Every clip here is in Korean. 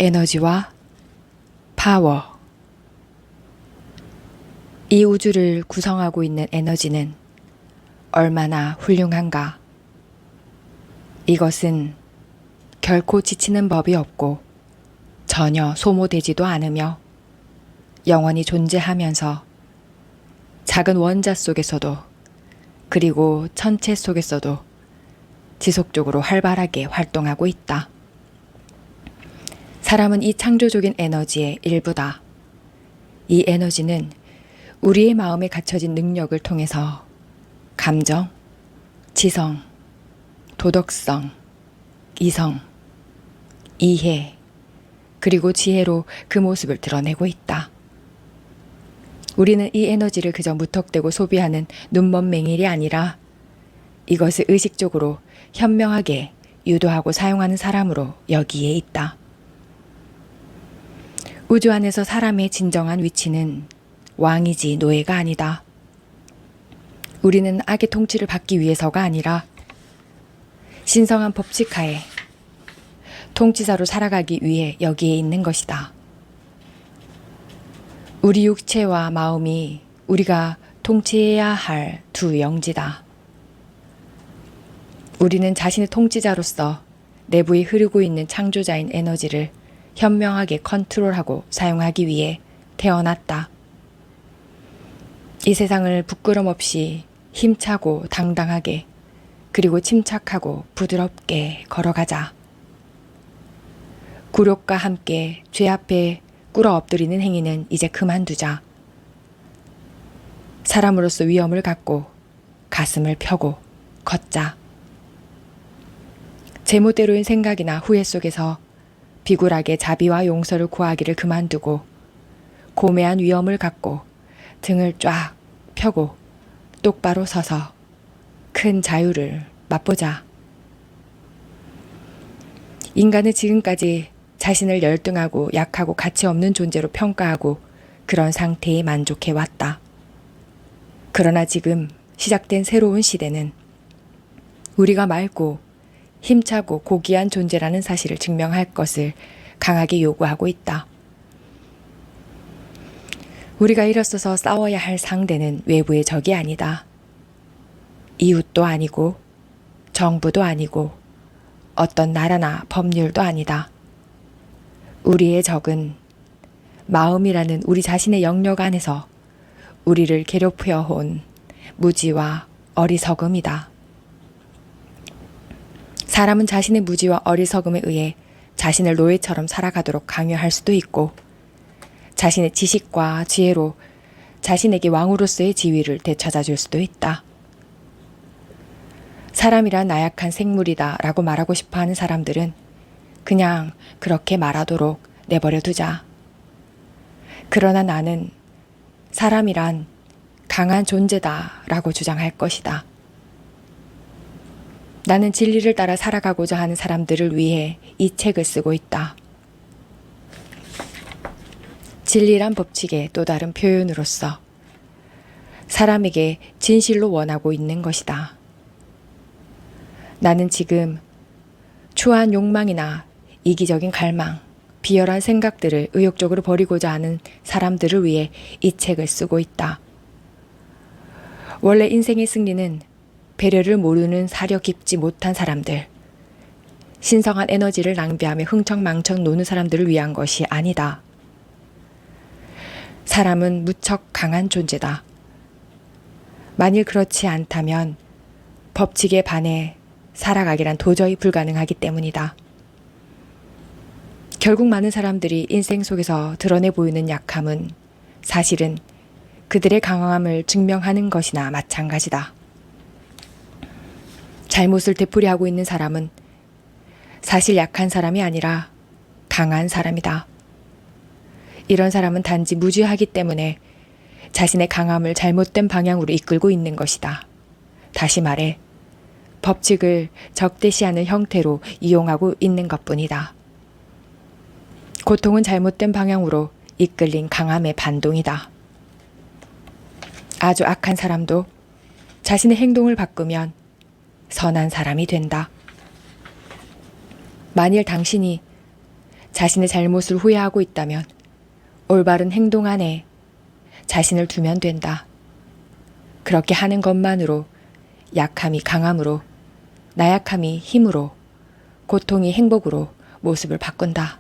에너지와 파워. 이 우주를 구성하고 있는 에너지는 얼마나 훌륭한가. 이것은 결코 지치는 법이 없고 전혀 소모되지도 않으며 영원히 존재하면서 작은 원자 속에서도 그리고 천체 속에서도 지속적으로 활발하게 활동하고 있다. 사람은 이 창조적인 에너지의 일부다. 이 에너지는 우리의 마음에 갖춰진 능력을 통해서 감정, 지성, 도덕성, 이성, 이해, 그리고 지혜로 그 모습을 드러내고 있다. 우리는 이 에너지를 그저 무턱대고 소비하는 눈먼 맹일이 아니라 이것을 의식적으로 현명하게 유도하고 사용하는 사람으로 여기에 있다. 우주 안에서 사람의 진정한 위치는 왕이지 노예가 아니다. 우리는 악의 통치를 받기 위해서가 아니라 신성한 법칙하에 통치자로 살아가기 위해 여기에 있는 것이다. 우리 육체와 마음이 우리가 통치해야 할 두 영지다. 우리는 자신의 통치자로서 내부에 흐르고 있는 창조자인 에너지를 현명하게 컨트롤하고 사용하기 위해 태어났다. 이 세상을 부끄럼 없이 힘차고 당당하게 그리고 침착하고 부드럽게 걸어가자. 굴욕과 함께 죄 앞에 꿇어 엎드리는 행위는 이제 그만두자. 사람으로서 위엄을 갖고 가슴을 펴고 걷자. 제멋대로인 생각이나 후회 속에서 비굴하게 자비와 용서를 구하기를 그만두고 고매한 위엄을 갖고 등을 쫙 펴고 똑바로 서서 큰 자유를 맛보자. 인간은 지금까지 자신을 열등하고 약하고 가치 없는 존재로 평가하고 그런 상태에 만족해 왔다. 그러나 지금 시작된 새로운 시대는 우리가 맑고 힘차고 고귀한 존재라는 사실을 증명할 것을 강하게 요구하고 있다. 우리가 일어서서 싸워야 할 상대는 외부의 적이 아니다. 이웃도 아니고 정부도 아니고 어떤 나라나 법률도 아니다. 우리의 적은 마음이라는 우리 자신의 영역 안에서 우리를 괴롭혀 온 무지와 어리석음이다. 사람은 자신의 무지와 어리석음에 의해 자신을 노예처럼 살아가도록 강요할 수도 있고 자신의 지식과 지혜로 자신에게 왕으로서의 지위를 되찾아줄 수도 있다. 사람이란 나약한 생물이다 라고 말하고 싶어하는 사람들은 그냥 그렇게 말하도록 내버려 두자. 그러나 나는 사람이란 강한 존재다 라고 주장할 것이다. 나는 진리를 따라 살아가고자 하는 사람들을 위해 이 책을 쓰고 있다. 진리란 법칙의 또 다른 표현으로서 사람에게 진실로 원하고 있는 것이다. 나는 지금 추한 욕망이나 이기적인 갈망, 비열한 생각들을 의욕적으로 버리고자 하는 사람들을 위해 이 책을 쓰고 있다. 원래 인생의 승리는 배려를 모르는 사려 깊지 못한 사람들, 신성한 에너지를 낭비하며 흥청망청 노는 사람들을 위한 것이 아니다. 사람은 무척 강한 존재다. 만일 그렇지 않다면 법칙에 반해 살아가기란 도저히 불가능하기 때문이다. 결국 많은 사람들이 인생 속에서 드러내 보이는 약함은 사실은 그들의 강함을 증명하는 것이나 마찬가지다. 잘못을 되풀이하고 있는 사람은 사실 약한 사람이 아니라 강한 사람이다. 이런 사람은 단지 무지하기 때문에 자신의 강함을 잘못된 방향으로 이끌고 있는 것이다. 다시 말해 법칙을 적대시하는 형태로 이용하고 있는 것뿐이다. 고통은 잘못된 방향으로 이끌린 강함의 반동이다. 아주 악한 사람도 자신의 행동을 바꾸면 선한 사람이 된다. 만일 당신이 자신의 잘못을 후회하고 있다면 올바른 행동 안에 자신을 두면 된다. 그렇게 하는 것만으로 약함이 강함으로, 나약함이 힘으로, 고통이 행복으로 모습을 바꾼다.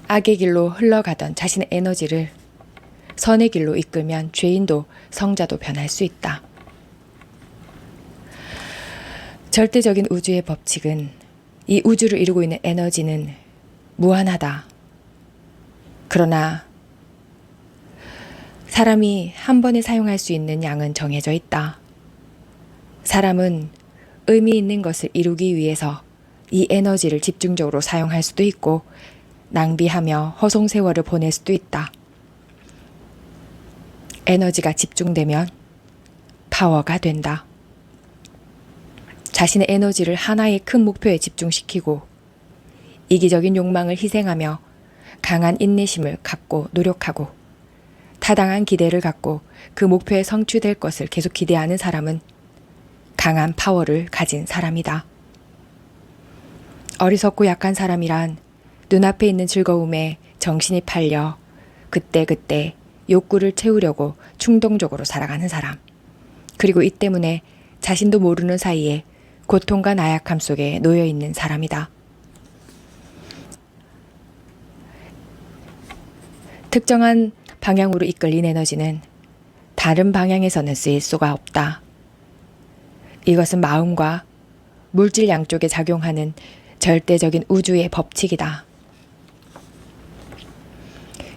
악의 길로 흘러가던 자신의 에너지를 선의 길로 이끌면 죄인도 성자도 변할 수 있다. 절대적인 우주의 법칙은, 이 우주를 이루고 있는 에너지는 무한하다. 그러나 사람이 한 번에 사용할 수 있는 양은 정해져 있다. 사람은 의미 있는 것을 이루기 위해서 이 에너지를 집중적으로 사용할 수도 있고 낭비하며 허송세월을 보낼 수도 있다. 에너지가 집중되면 파워가 된다. 자신의 에너지를 하나의 큰 목표에 집중시키고 이기적인 욕망을 희생하며 강한 인내심을 갖고 노력하고 타당한 기대를 갖고 그 목표에 성취될 것을 계속 기대하는 사람은 강한 파워를 가진 사람이다. 어리석고 약한 사람이란 눈앞에 있는 즐거움에 정신이 팔려 그때그때 욕구를 채우려고 충동적으로 살아가는 사람. 그리고 이 때문에 자신도 모르는 사이에 고통과 나약함 속에 놓여 있는 사람이다. 특정한 방향으로 이끌린 에너지는 다른 방향에서는 쓰일 수가 없다. 이것은 마음과 물질 양쪽에 작용하는 절대적인 우주의 법칙이다.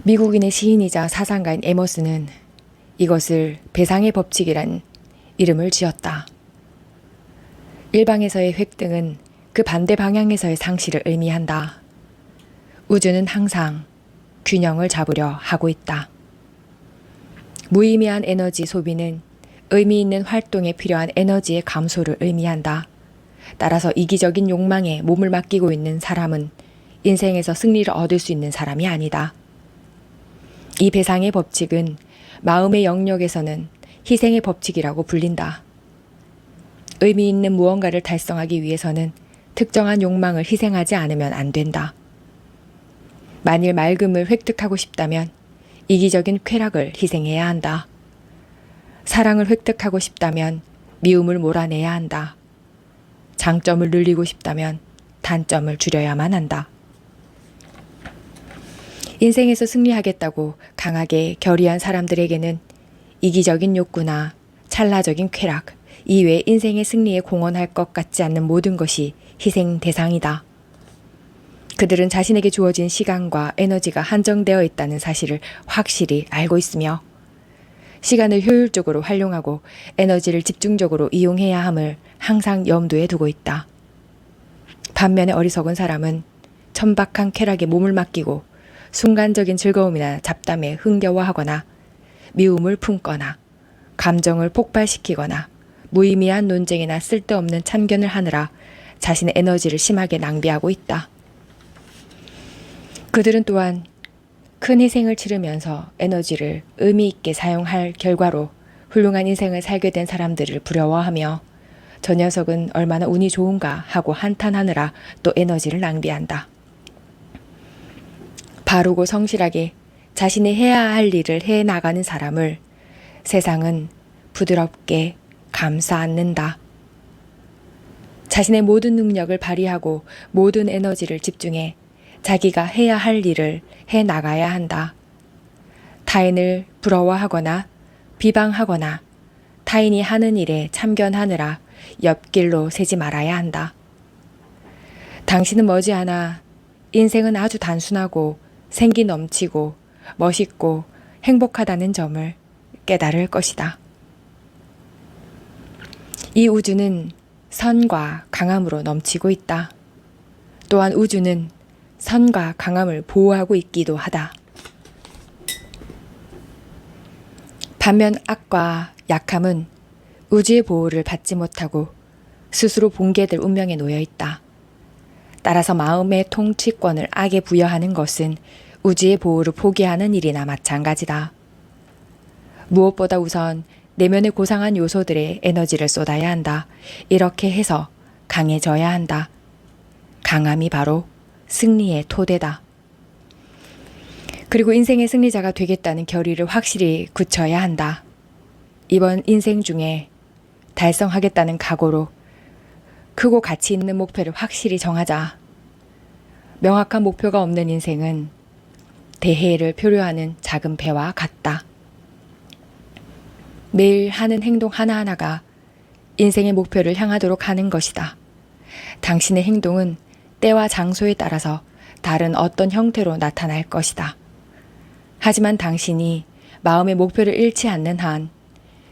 미국인의 시인이자 사상가인 에머스는 이것을 배상의 법칙이란 이름을 지었다. 일방에서의 획등은 그 반대 방향에서의 상실을 의미한다. 우주는 항상 균형을 잡으려 하고 있다. 무의미한 에너지 소비는 의미 있는 활동에 필요한 에너지의 감소를 의미한다. 따라서 이기적인 욕망에 몸을 맡기고 있는 사람은 인생에서 승리를 얻을 수 있는 사람이 아니다. 이 배상의 법칙은 마음의 영역에서는 희생의 법칙이라고 불린다. 의미 있는 무언가를 달성하기 위해서는 특정한 욕망을 희생하지 않으면 안 된다. 만일 맑음을 획득하고 싶다면 이기적인 쾌락을 희생해야 한다. 사랑을 획득하고 싶다면 미움을 몰아내야 한다. 장점을 늘리고 싶다면 단점을 줄여야만 한다. 인생에서 승리하겠다고 강하게 결의한 사람들에게는 이기적인 욕구나 찰나적인 쾌락 이외에 인생의 승리에 공헌할 것 같지 않는 모든 것이 희생 대상이다. 그들은 자신에게 주어진 시간과 에너지가 한정되어 있다는 사실을 확실히 알고 있으며 시간을 효율적으로 활용하고 에너지를 집중적으로 이용해야 함을 항상 염두에 두고 있다. 반면에 어리석은 사람은 천박한 쾌락에 몸을 맡기고 순간적인 즐거움이나 잡담에 흥겨워하거나 미움을 품거나 감정을 폭발시키거나 무의미한 논쟁이나 쓸데없는 참견을 하느라 자신의 에너지를 심하게 낭비하고 있다. 그들은 또한 큰 희생을 치르면서 에너지를 의미 있게 사용할 결과로 훌륭한 인생을 살게 된 사람들을 부러워하며 저 녀석은 얼마나 운이 좋은가 하고 한탄하느라 또 에너지를 낭비한다. 바르고 성실하게 자신이 해야 할 일을 해 나가는 사람을 세상은 부드럽게 감싸 안는다. 자신의 모든 능력을 발휘하고 모든 에너지를 집중해 자기가 해야 할 일을 해 나가야 한다. 타인을 부러워하거나 비방하거나 타인이 하는 일에 참견하느라 옆길로 새지 말아야 한다. 당신은 머지않아 인생은 아주 단순하고 생기 넘치고 멋있고 행복하다는 점을 깨달을 것이다. 이 우주는 선과 강함으로 넘치고 있다. 또한 우주는 선과 강함을 보호하고 있기도 하다. 반면 악과 약함은 우주의 보호를 받지 못하고 스스로 붕괴될 운명에 놓여 있다. 따라서 마음의 통치권을 악에 부여하는 것은 우주의 보호를 포기하는 일이나 마찬가지다. 무엇보다 우선 내면의 고상한 요소들에 에너지를 쏟아야 한다. 이렇게 해서 강해져야 한다. 강함이 바로 승리의 토대다. 그리고 인생의 승리자가 되겠다는 결의를 확실히 굳혀야 한다. 이번 인생 중에 달성하겠다는 각오로 크고 가치 있는 목표를 확실히 정하자. 명확한 목표가 없는 인생은 대해를 표류하는 작은 배와 같다. 매일 하는 행동 하나하나가 인생의 목표를 향하도록 하는 것이다. 당신의 행동은 때와 장소에 따라서 다른 어떤 형태로 나타날 것이다. 하지만 당신이 마음의 목표를 잃지 않는 한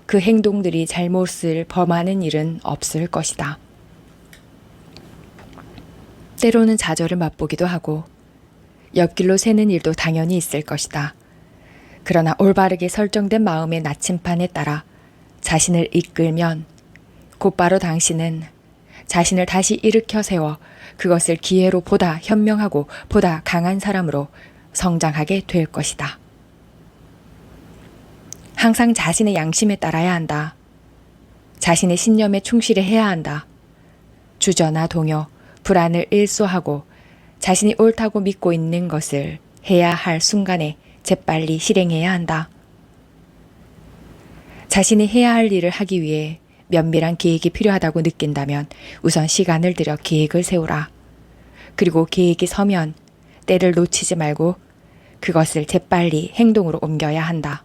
그 행동들이 잘못을 범하는 일은 없을 것이다. 때로는 좌절을 맛보기도 하고 옆길로 새는 일도 당연히 있을 것이다. 그러나 올바르게 설정된 마음의 나침판에 따라 자신을 이끌면 곧바로 당신은 자신을 다시 일으켜 세워 그것을 기회로 보다 현명하고 보다 강한 사람으로 성장하게 될 것이다. 항상 자신의 양심에 따라야 한다. 자신의 신념에 충실해야 한다. 주저나 동요, 불안을 일소하고 자신이 옳다고 믿고 있는 것을 해야 할 순간에 재빨리 실행해야 한다. 자신이 해야 할 일을 하기 위해 면밀한 계획이 필요하다고 느낀다면 우선 시간을 들여 계획을 세우라. 그리고 계획이 서면 때를 놓치지 말고 그것을 재빨리 행동으로 옮겨야 한다.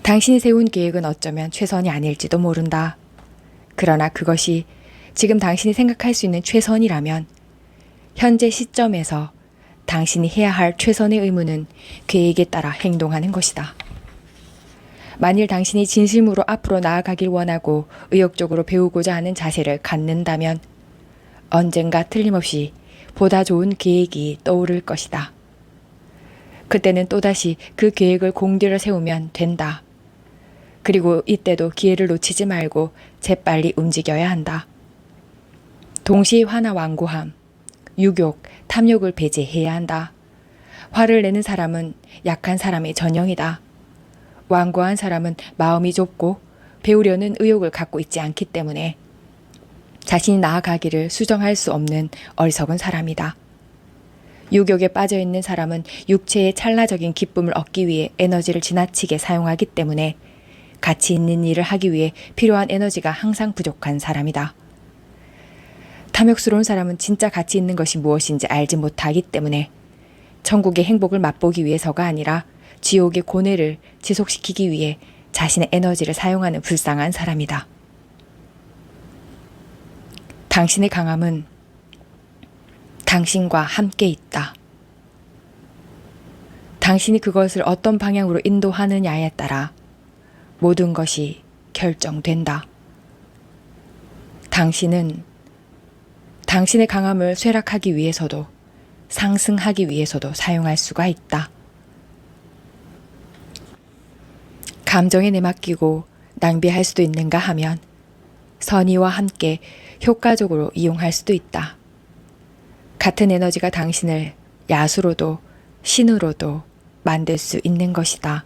당신이 세운 계획은 어쩌면 최선이 아닐지도 모른다. 그러나 그것이 지금 당신이 생각할 수 있는 최선이라면 현재 시점에서 당신이 해야 할 최선의 의무는 계획에 따라 행동하는 것이다. 만일 당신이 진심으로 앞으로 나아가길 원하고 의욕적으로 배우고자 하는 자세를 갖는다면 언젠가 틀림없이 보다 좋은 계획이 떠오를 것이다. 그때는 또다시 그 계획을 공들여 세우면 된다. 그리고 이때도 기회를 놓치지 말고 재빨리 움직여야 한다. 동시에 화나 완고함, 유욕, 탐욕을 배제해야 한다. 화를 내는 사람은 약한 사람의 전형이다. 완고한 사람은 마음이 좁고 배우려는 의욕을 갖고 있지 않기 때문에 자신이 나아가기를 수정할 수 없는 어리석은 사람이다. 유욕에 빠져 있는 사람은 육체의 찰나적인 기쁨을 얻기 위해 에너지를 지나치게 사용하기 때문에 가치 있는 일을 하기 위해 필요한 에너지가 항상 부족한 사람이다. 탐욕스러운 사람은 진짜 가치 있는 것이 무엇인지 알지 못하기 때문에 천국의 행복을 맛보기 위해서가 아니라 지옥의 고뇌를 지속시키기 위해 자신의 에너지를 사용하는 불쌍한 사람이다. 당신의 강함은 당신과 함께 있다. 당신이 그것을 어떤 방향으로 인도하느냐에 따라 모든 것이 결정된다. 당신은 당신의 강함을 쇠락하기 위해서도 상승하기 위해서도 사용할 수가 있다. 감정에 내맡기고 낭비할 수도 있는가 하면 선의와 함께 효과적으로 이용할 수도 있다. 같은 에너지가 당신을 야수로도 신으로도 만들 수 있는 것이다.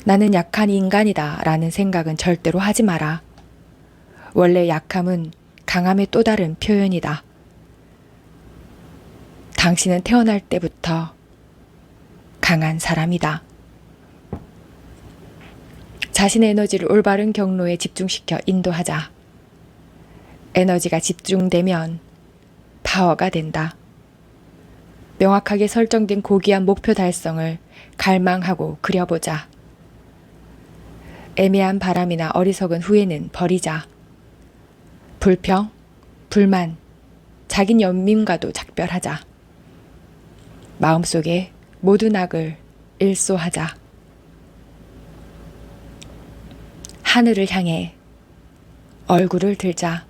나는 약한 인간이다 라는 생각은 절대로 하지 마라. 원래 약함은 강함의 또 다른 표현이다. 당신은 태어날 때부터 강한 사람이다. 자신의 에너지를 올바른 경로에 집중시켜 인도하자. 에너지가 집중되면 파워가 된다. 명확하게 설정된 고귀한 목표 달성을 갈망하고 그려보자. 애매한 바람이나 어리석은 후회는 버리자. 불평, 불만, 자기 연민과도 작별하자. 마음속에 모든 악을 일소하자. 하늘을 향해 얼굴을 들자.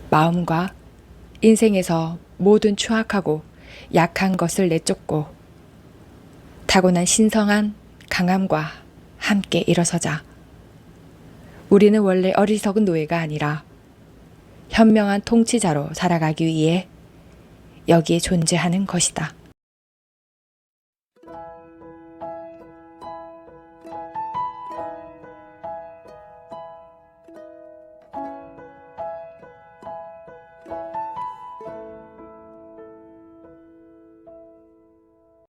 마음과 인생에서 모든 추악하고 약한 것을 내쫓고 타고난 신성한 강함과 함께 일어서자. 우리는 원래 어리석은 노예가 아니라 현명한 통치자로 살아가기 위해 여기에 존재하는 것이다.